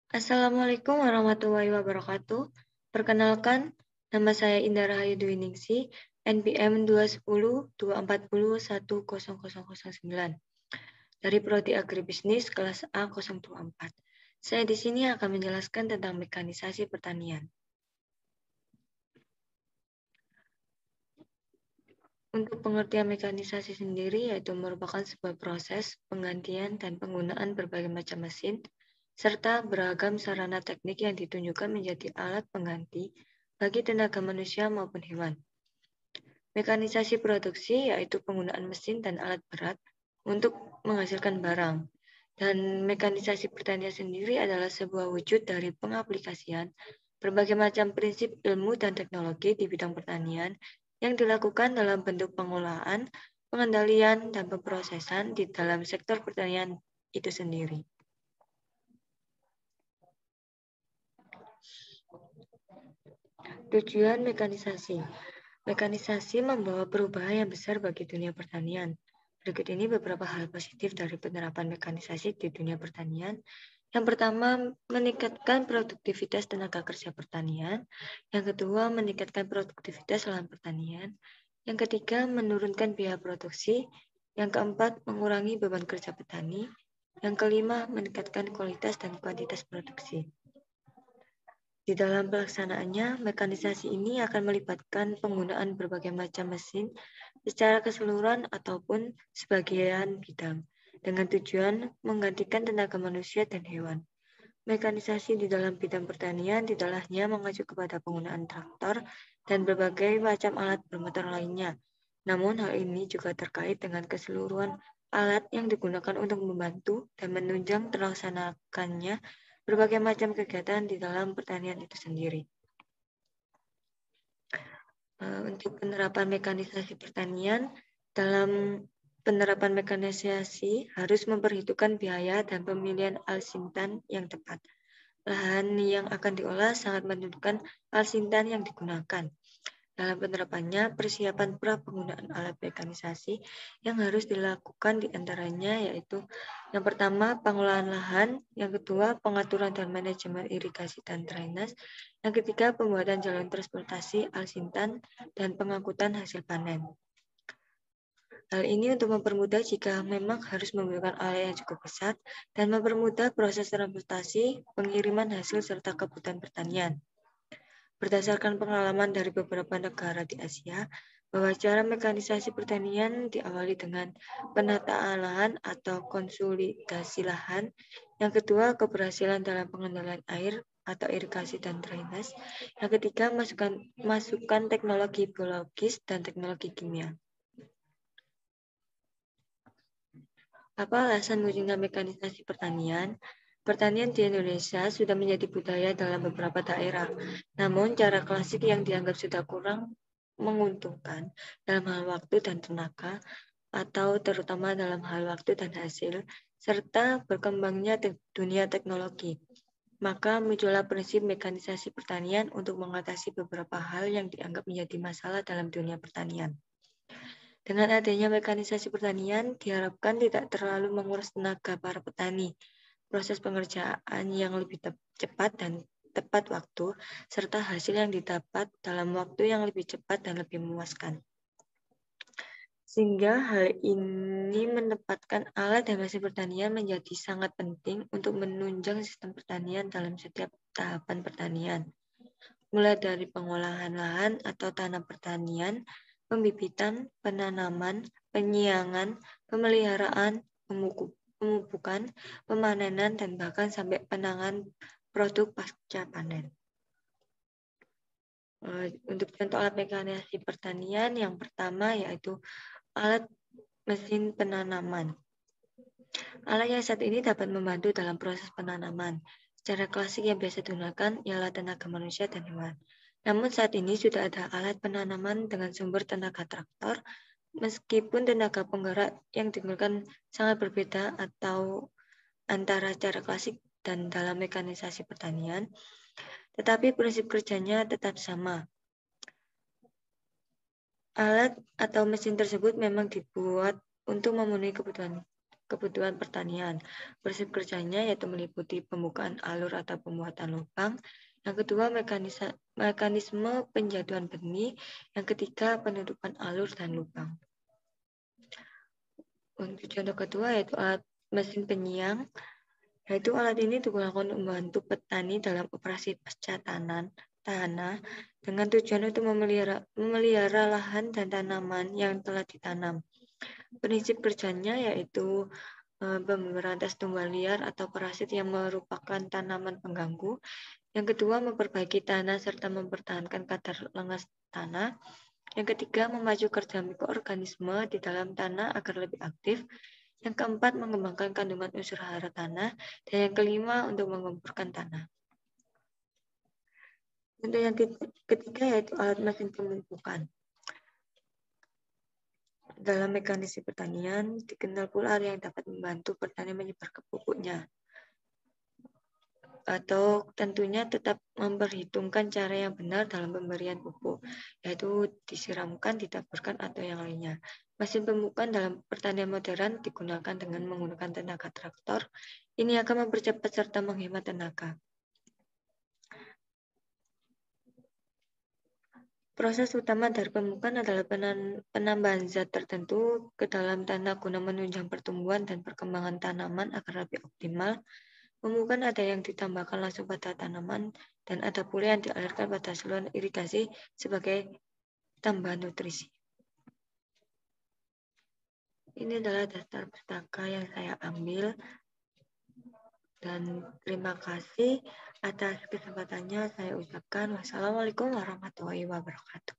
Assalamualaikum warahmatullahi wabarakatuh. Perkenalkan, nama saya Indah Rahayu Dwi Ningsih, NPM 210-240-10009 dari Prodi Agribisnis kelas A024. Saya di sini akan menjelaskan tentang mekanisasi pertanian. Untuk pengertian mekanisasi sendiri yaitu merupakan sebuah proses penggantian dan penggunaan berbagai macam mesin serta beragam sarana teknik yang ditunjukkan menjadi alat pengganti bagi tenaga manusia maupun hewan. Mekanisasi produksi yaitu penggunaan mesin dan alat berat untuk menghasilkan barang. Dan mekanisasi pertanian sendiri adalah sebuah wujud dari pengaplikasian berbagai macam prinsip ilmu dan teknologi di bidang pertanian yang dilakukan dalam bentuk pengolahan, pengendalian, dan pemrosesan di dalam sektor pertanian itu sendiri. Tujuan mekanisasi. Mekanisasi membawa perubahan yang besar bagi dunia pertanian. Berikut ini beberapa hal positif dari penerapan mekanisasi di dunia pertanian. Yang pertama, meningkatkan produktivitas tenaga kerja pertanian. Yang kedua, meningkatkan produktivitas lahan pertanian. Yang ketiga, menurunkan biaya produksi. Yang keempat, mengurangi beban kerja petani. Yang kelima, meningkatkan kualitas dan kuantitas produksi. Di dalam pelaksanaannya, mekanisasi ini akan melibatkan penggunaan berbagai macam mesin secara keseluruhan ataupun sebagian bidang, dengan tujuan menggantikan tenaga manusia dan hewan. Mekanisasi di dalam bidang pertanian tidak hanya mengacu kepada penggunaan traktor dan berbagai macam alat bermotor lainnya. Namun hal ini juga terkait dengan keseluruhan alat yang digunakan untuk membantu dan menunjang terlaksanakannya berbagai macam kegiatan di dalam pertanian itu sendiri. Untuk penerapan mekanisasi pertanian, dalam penerapan mekanisasi harus memperhitungkan biaya dan pemilihan alsintan yang tepat. Lahan yang akan diolah sangat menentukan alsintan yang digunakan. Dalam penerapannya, persiapan pra-penggunaan alat mekanisasi yang harus dilakukan diantaranya yaitu yang pertama, pengolahan lahan, yang kedua, pengaturan dan manajemen irigasi dan drainase, yang ketiga, pembuatan jalur transportasi alsintan, dan pengangkutan hasil panen. Hal ini untuk mempermudah jika memang harus menggunakan area yang cukup besar dan mempermudah proses transportasi, pengiriman hasil, serta kebutuhan pertanian. Berdasarkan pengalaman dari beberapa negara di Asia, bahwa cara mekanisasi pertanian diawali dengan penataan lahan atau konsolidasi lahan. Yang kedua, keberhasilan dalam pengendalian air atau irigasi dan drainase. Yang ketiga, masukan teknologi biologis dan teknologi kimia. Apa alasan munculnya mekanisasi pertanian? Pertanian di Indonesia sudah menjadi budaya dalam beberapa daerah. Namun, cara klasik yang dianggap sudah kurang menguntungkan dalam hal waktu dan tenaga, atau terutama dalam hal waktu dan hasil, serta berkembangnya dunia teknologi. Maka muncullah prinsip mekanisasi pertanian untuk mengatasi beberapa hal yang dianggap menjadi masalah dalam dunia pertanian. Dengan adanya mekanisasi pertanian, diharapkan tidak terlalu menguras tenaga para petani, proses pengerjaan yang lebih cepat dan tepat waktu, serta hasil yang didapat dalam waktu yang lebih cepat dan lebih memuaskan. Sehingga hal ini menempatkan alat dan mesin pertanian menjadi sangat penting untuk menunjang sistem pertanian dalam setiap tahapan pertanian. Mulai dari pengolahan lahan atau tanah pertanian, pembibitan, penanaman, penyiangan, pemeliharaan, pemupukan, pemanenan, dan bahkan sampai penanganan produk pasca panen. Untuk contoh alat mekanisasi pertanian, yang pertama yaitu alat mesin penanaman. Alat yang saat ini dapat membantu dalam proses penanaman. Secara klasik yang biasa digunakan ialah tenaga manusia dan hewan. Namun saat ini sudah ada alat penanaman dengan sumber tenaga traktor, meskipun tenaga penggerak yang digunakan sangat berbeda atau antara cara klasik dan dalam mekanisasi pertanian, tetapi prinsip kerjanya tetap sama. Alat atau mesin tersebut memang dibuat untuk memenuhi kebutuhan kebutuhan pertanian. Prinsip kerjanya yaitu meliputi pembukaan alur atau pembuatan lubang. Yang kedua, mekanisme penjaduan benih. Yang ketiga, penutupan alur dan lubang. Untuk contoh kedua yaitu alat mesin penyiang, yaitu alat ini digunakan untuk membantu petani dalam operasi pasca tanah dengan tujuan untuk memelihara lahan dan tanaman yang telah ditanam. Prinsip kerjanya yaitu memberantas tumbuhan liar atau parasit yang merupakan tanaman pengganggu. Yang kedua, memperbaiki tanah serta mempertahankan kadar lengas tanah. Yang ketiga, memacu kerja mikroorganisme di dalam tanah agar lebih aktif. Yang keempat, mengembangkan kandungan unsur hara tanah. Dan yang kelima, untuk mengemburkan tanah. Untuk yang ketiga yaitu alat mesin pemupukan. Dalam mekanisme pertanian, dikenal pula yang dapat membantu petani menyebarkan pupuknya. Atau tentunya tetap memperhitungkan cara yang benar dalam pemberian pupuk, yaitu disiramkan, ditaburkan, atau yang lainnya. Mesin pemupukan dalam pertanian modern digunakan dengan menggunakan tenaga traktor. Ini akan mempercepat serta menghemat tenaga. Proses utama dari pemupukan adalah penambahan zat tertentu ke dalam tanah guna menunjang pertumbuhan dan perkembangan tanaman agar lebih optimal. Pemupukan ada yang ditambahkan langsung pada tanaman dan ada pula yang dialirkan pada saluran irigasi sebagai tambahan nutrisi. Ini adalah daftar pustaka yang saya ambil dan terima kasih atas kesempatannya saya ucapkan. Wassalamualaikum warahmatullahi wabarakatuh.